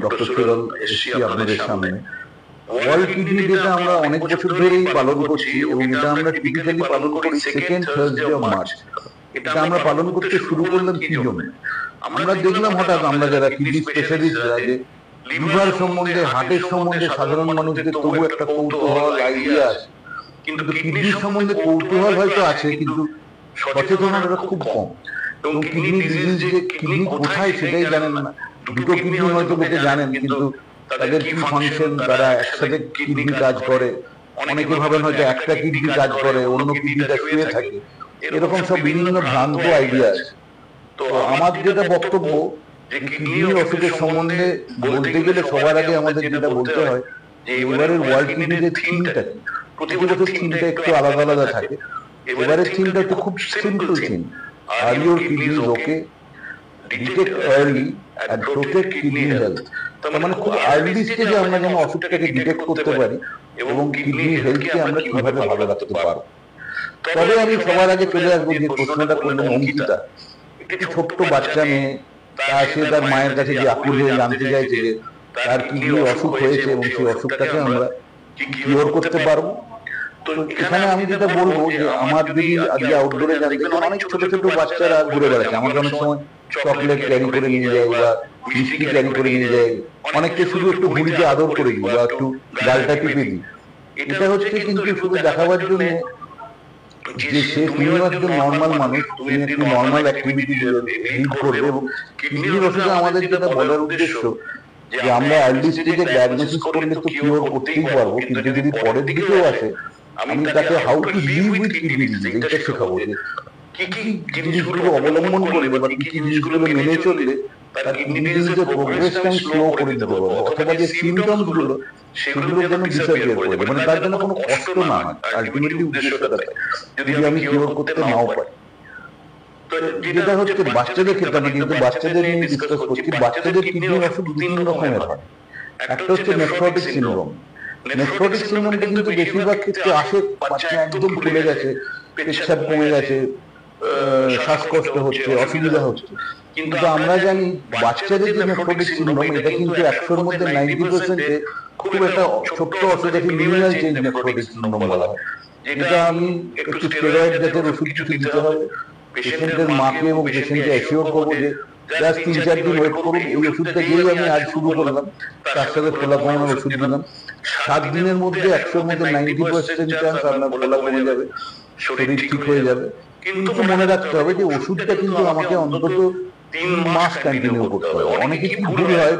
Doctor ফিরল এসছি আপনাদের সামনে। ওয়ার্ল্ড কিডনি ডেটা আমরা অনেক বছর ধরেই পালন করছি এবং এটা আমরা টিপিক্যালি পালন করি সেকেন্ড থার্সডে অফ মার্চ। এটা আমরা পালন করতে শুরু করলাম কি জন্য? আমরা দেখলাম হঠাৎ আমরা যারা কিডনি স্পেশালিস্টরা যে লিভার সম্বন্ধে, হার্টের সম্বন্ধে সাধারণ মানুষদের তবু একটা কৌতূহল আইডিয়া আছে, কিন্তু কিডনির সম্বন্ধে কৌতূহল হয়তো আছে কিন্তু সচেতনতা খুব কম। এবং কিডনি ডিজিজ যে কিডনি কোথায় সেটাই জানেন না। দুটো কিডনি হয়তো লোকে জানেন কিন্তু তাদের কি ফাংশন, তারা একসাথে কিডনি কাজ করে, অনেকে ভাবেন হয়তো একটা কিডনি কাজ করে অন্য কিডনিটা শুয়ে থাকে, এরকম সব বিভিন্ন ভ্রান্ত আইডিয়া আছে। তো আমার যেটা বক্তব্য যে কিডনির অসুখের সম্বন্ধে বলতে গেলে সবার আগে আমাদের যেটা বলতে হয় যে এবারের ওয়ার্ল্ড কিডনির থিমটা কি। প্রতি বছর থিমটা একটু আলাদা আলাদা থাকে, এবারের থিমটা একটু খুব সিম্পল থিম, আর your kidney is okay, detect early and protect kidney health। তার মানে খুব আর্লি স্টেজে আমরা যেন অসুখটাকে ডিটেক্ট করতে পারি এবং কিডনি হেলথকে আমরা কিভাবে ভালো রাখতে পারবো। তবে আমি সবার আগে চলে আসবো যে প্রশ্নটা করলেন অঙ্কিতা, একটি ছোট্ট বাচ্চা মেয়ে, সে তার মায়ের কাছে যে আকুল হয়ে জানতে চাইছে যে তার কিডনির অসুখ হয়েছে এবং সেই অসুখটাকে আমরা কিওর করতে পারবো। তো এখানে আমি যেটা বলবো যে আমার যদি আজকে আউটডোরে যান দেখবেন অনেক ছোট ছোট বাচ্চারা ঘুরে বেড়াচ্ছে। আমাকে অনেক সময় চকলেট ক্যারি করে নিয়ে যায় বা মিষ্টি ক্যারি করে নিয়ে যায়, অনেককে শুধু একটু ঘুড়িতে আদর করে দিই বা একটু গালটা টিপে দিই। এটা হচ্ছে কিন্তু শুধু দেখাবার জন্য যে সে তুমিও একজন নর্মাল মানুষ, তুমি একটি নর্মাল অ্যাক্টিভিটি লিড করবে। এবং কিডনির অসুখে আমাদের যেটা বলার উদ্দেশ্য যে আমরা আর্লি স্টেজে ডায়াগনোসিস করলে তো কিওর করতেই পারবো, কিন্তু যদি পরের দিকেও আসে আমি তাকে how to live with kidney disease এটা শেখাবো, যে কি কি জিনিসগুলো অবলম্বন করলে বা কি কি জিনিসগুলো মেনে চললে তার কিডনি ডিজিজের প্রোগ্রেসটা স্লো করে দিতে পারবো, অথবা যে সিমটমস গুলো সেগুলো যেন ডিসঅ্যাপিয়ার করে দেয়, মানে তার জন্য কোনো কষ্ট না হয়। আলটিমেটলি উদ্দেশ্যটা তাই, যদি আমি কিওর করতে নাও পারি। যেটা হচ্ছে বাচ্চাদের ক্ষেত্রে, আমি কিন্তু বাচ্চাদের নিয়ে ডিসকাস করছি। বাচ্চাদের কিডনির অসুখ তিন রকমের হয়। একটা হচ্ছে নেফ্রোটিক সিনড্রোম। নেফ্রোটিক সিনড্রোমটা কিন্তু বেশিরভাগ ক্ষেত্রে আসে বাচ্চা একদম ফুলে গেছে, পেচ্ছাপ কমে গেছে, শ্বাসকষ্ট হচ্ছে, অসুবিধা হচ্ছে। কিন্তু আমরা জানি বাচ্চাদের যে নেফ্রোটিক সিনড্রোম এটা কিন্তু 100-র মধ্যে 90%-এ খুব একটা ছোট্ট অসুখকে মিনিমাল চেঞ্জ নেফ্রোটিক সিনড্রোম বলা হয়। যেটা আমি একটু স্টেরয়েড জাতীয় ওষুধ কিছু দিতে হবে, পেশেন্টের মাকে এবং পেশেন্টকে অ্যাসিওর করবো যে জাস্ট 3-4 দিন ওয়েট করুন। এই ওষুধটা যেই আমি আজ শুরু করলাম তার সাথে ফোলা কমানোর ওষুধ দিলাম, 7 দিনের মধ্যে 100-র মধ্যে 90% চান্স আপনার ফোলা কমে যাবে, শরীর ঠিক হয়ে যাবে। কিন্তু মনে রাখতে হবে যে ওষুধটা কিন্তু আমাকে অন্তত 3 মাস কন্টিনিউ করতে হবে। অনেকে কি ভুল হয়,